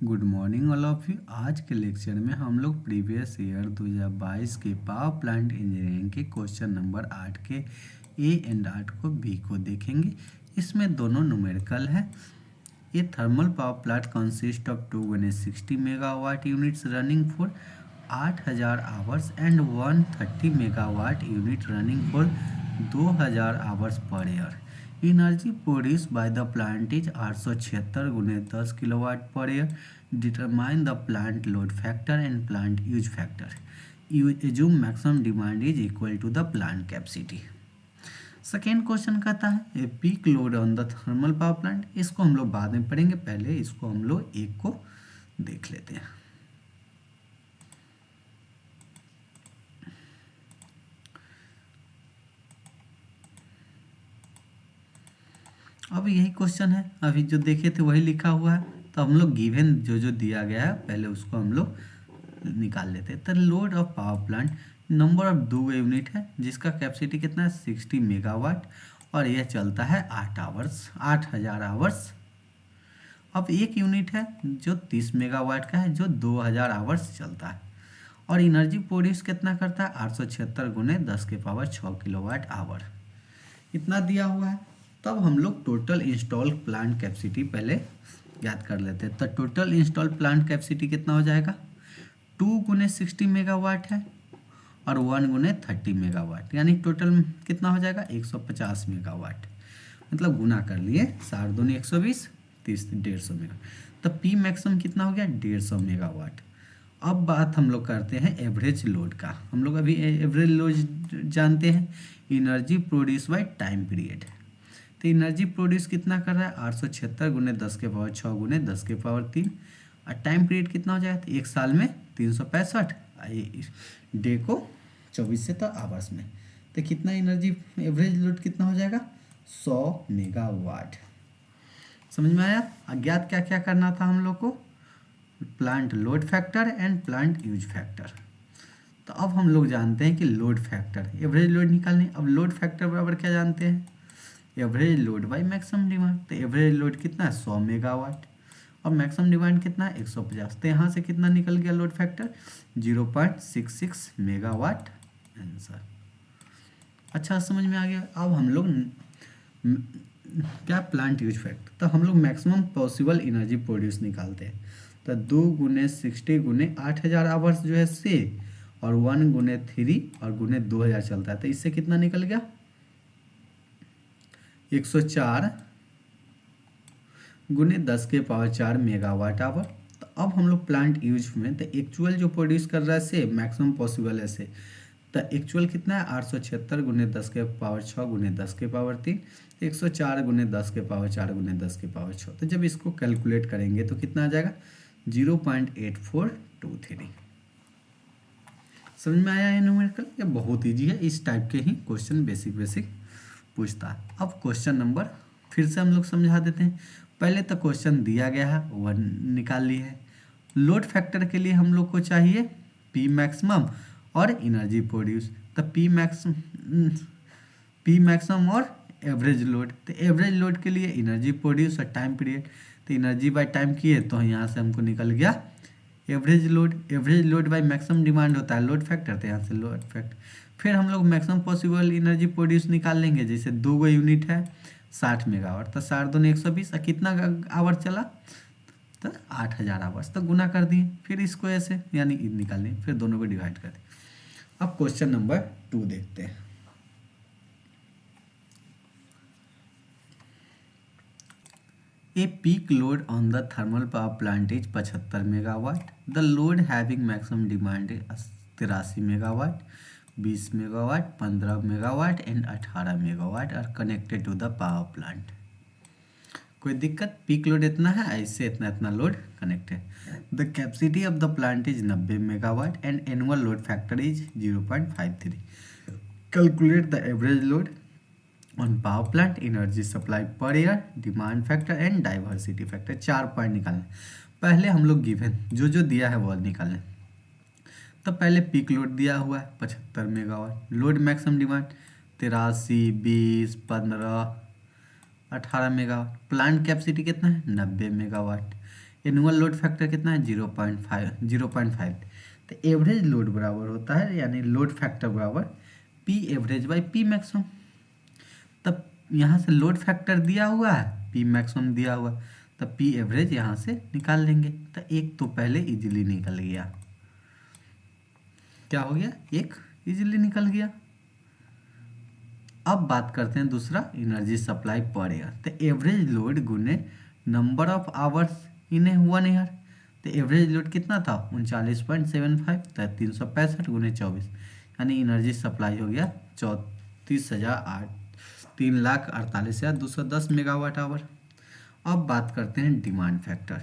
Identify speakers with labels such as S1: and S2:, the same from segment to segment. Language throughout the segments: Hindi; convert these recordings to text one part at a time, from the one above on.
S1: Good morning all of you. आज के लेक्चर में हम लोग प्रीवियस ईयर 2022 के पावर प्लांट इंजीनियरिंग के क्वेश्चन नंबर 8 के ए एंड 8 को बी को देखेंगे। इसमें दोनों न्यूमेरिकल है। A thermal power plant consist of 2 × 60 megawatt units running for 8000 hours and 130 megawatt unit running for 2000 hours per year. Energy produce by the plant is 876 × 10 kilowatt per year. Determine the plant load factor and plant use factor. Assume maximum demand is equal to the plant capacity. Second question कहता है a peak load on the thermal power plant. इसको हम लोग बाद में पढ़ेंगे, पहले इसको हम लोग एक को देख लेते हैं। अब यही क्वेश्चन है, अभी जो देखे थे वही लिखा हुआ है, तो हम लोग गिवन जो दिया गया है पहले उसको हम लोग निकाल लेते हैं। तो load of power plant number of 2 unit है जिसका कैपेसिटी कितना है 60 मेगावाट और यह चलता है 8000 आवर्स। अब एक यूनिट है जो 30 मेगावाट का है जो 2000 आवर्स चलता है और एनर्जी प्रोड्यूस कितना करता है 876 × 10⁻6 किलोवाट आवर। इतना दिया हुआ है। तब हम लोग टोटल इंस्टॉल प्लांट कैपेसिटी पहले याद कर लेते हैं। तो टोटल इंस्टॉल प्लांट कैपेसिटी कितना हो जाएगा 2 × 60 मेगावाट है और 1 × 30 मेगावाट, यानी टोटल कितना हो जाएगा 150 मेगावाट। मतलब गुना कर लिए 4 दूनी 120, 30 150 मेगावाट। तो पी मैक्सिमम कितना हो गया 150 मेगावाट। अब बात हम लोग करते हैं एवरेज लोड का। हम लोग अभी एवरेज लोड जानते हैं energy produce by time period. तो एनर्जी प्रोड्यूस कितना कर रहा है 876 × 10⁻6 × 10⁻3 और टाइम पीरियड कितना हो जाएगा एक साल में 365, डे को 24 से तो आवर्स में। तो कितना एनर्जी एवरेज लोड कितना हो जाएगा 100 मेगावाट। समझ में आया। अज्ञात क्या क्या करना था हम लोग को, plant load factor and plant use factor. तो अब हम लोग जानते हैं कि लोड फैक्टर एवरेज लोड निकालने। अब लोड फैक्टर बराबर क्या जानते हैं average load by maximum demand. तो एवरेज लोड कितना है 100 मेगावाट और मैक्सिमम डिमांड कितना है 150। तो यहाँ से कितना निकल गया लोड फैक्टर 0.66 मेगावाट आंसर। अच्छा समझ में आ गया। अब हम लोग क्या प्लांट यूज फैक्टर, तो हम लोग मैक्सिमम पॉसिबल एनर्जी प्रोड्यूस निकालते हैं। तो 2 × 60 × 8000 आवर्स जो है से और 1 × 3 और × 2000 चलता है। तो इससे कितना निकल गया 104 × 10⁻4 मेगावाट आवर। तो अब हम लोग प्लांट यूज में तो एक्चुअल जो प्रोड्यूस कर रहा है से मैक्सिमम पॉसिबल है से, तो एक्चुअल कितना है 876 × 10⁻6 × 10⁻3 104 × 10⁻4 × 10⁻6। तो जब इसको कैलकुलेट करेंगे तो कितना आ जाएगा 0.8423। समझ में आया है न्यूमेरिकल। ये बहुत ईजी है, इस टाइप के ही क्वेश्चन बेसिक पूछता है। अब क्वेश्चन नंबर फिर से हम लोग समझा देते हैं। पहले तो क्वेश्चन दिया गया है वह निकाल लिए है। लोड फैक्टर के लिए हम लोग को चाहिए पी मैक्सिमम और एनर्जी प्रोड्यूस। तो पी मैक्सिमम और एवरेज लोड। तो एवरेज लोड के लिए एनर्जी प्रोड्यूस और टाइम पीरियड। तो एनर्जी बाय टाइम किए तो यहाँ से हमको निकल गया average load. Average load by maximum demand होता है लोड फैक्टर, तो यहाँ से लोड फैक्टर। फिर हम लोग मैक्सिमम पॉसिबल एनर्जी प्रोड्यूस निकाल लेंगे। जैसे 2 यूनिट है 60 मेगावाट, तो 4 दूनी 120 और कितना आवर चला तो 8000 आवर्स। तो गुना कर दिए, फिर इसको ऐसे यानी निकाल लें, फिर दोनों को डिवाइड कर दें। अब क्वेश्चन नंबर 2 देखते हैं। A peak load on the thermal power plant is 75 megawatt. The load having maximum demand is 83 megawatt, 20 megawatt, 15 megawatt and 18 megawatt are connected to the power plant. कोई दिक्कत, पीक लोड इतना है, ऐसे इतना लोड कनेक्ट है। The capacity of the plant is 90 megawatt and annual load factor is 0.53। Calculate the average load on power plant, energy supply per year, demand factor and diversity factor. 4 point निकालने। पहले हम लोग गिवन जो दिया है वो निकालें। तो पहले पीक लोड दिया हुआ है 75 megawatt. Load maximum demand 83, 20, 15, 18 megawatt. Plant capacity कितना है 90 मेगावाट। एनुअल लोड फैक्टर कितना है 0.5। तो एवरेज लोड बराबर होता है, यानी लोड फैक्टर बराबर P average by P maximum. तब यहाँ से लोड फैक्टर दिया हुआ है, पी मैक्सिमम दिया हुआ, तब पी एवरेज यहाँ से निकाल लेंगे। तो एक तो पहले इजीली निकल गया, क्या हो गया, एक इजीली निकल गया। अब बात करते हैं दूसरा, एनर्जी सप्लाई पर ईयर। तो एवरेज लोड गुने number of hours in A 1 year. तो एवरेज लोड कितना था 39.75, तो 365 गुने 24, यानी एनर्जी सप्लाई हो गया 3,48,210 मेगावाट आवर। अब बात करते हैं डिमांड फैक्टर।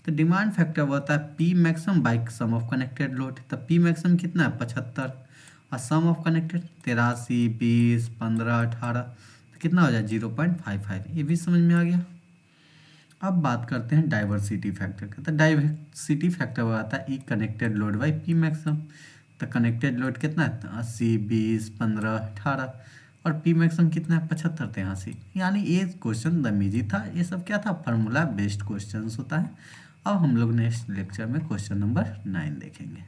S1: तो डिमांड फैक्टर होता है P maximum by sum of connected load. तो पी मैक्सिमम कितना है 75, और सम ऑफ कनेक्टेड 83, 20, 15, 18, तो कितना हो जाए 0.55। ये भी समझ में आ गया। अब बात करते हैं डाइवर्सिटी फैक्टर का। तो डाइवर्सिटी फैक्टर आता है ई connected load by P maximum. तो कनेक्टेड लोड कितना है 80, 20, 15, 18, और पी मैक्सिमम कितना है 75, 83। यानी ये क्वेश्चन दमीजी था, ये सब क्या था, फार्मूला बेस्ड क्वेश्चन होता है। अब हम लोग नेक्स्ट लेक्चर में क्वेश्चन नंबर 9 देखेंगे।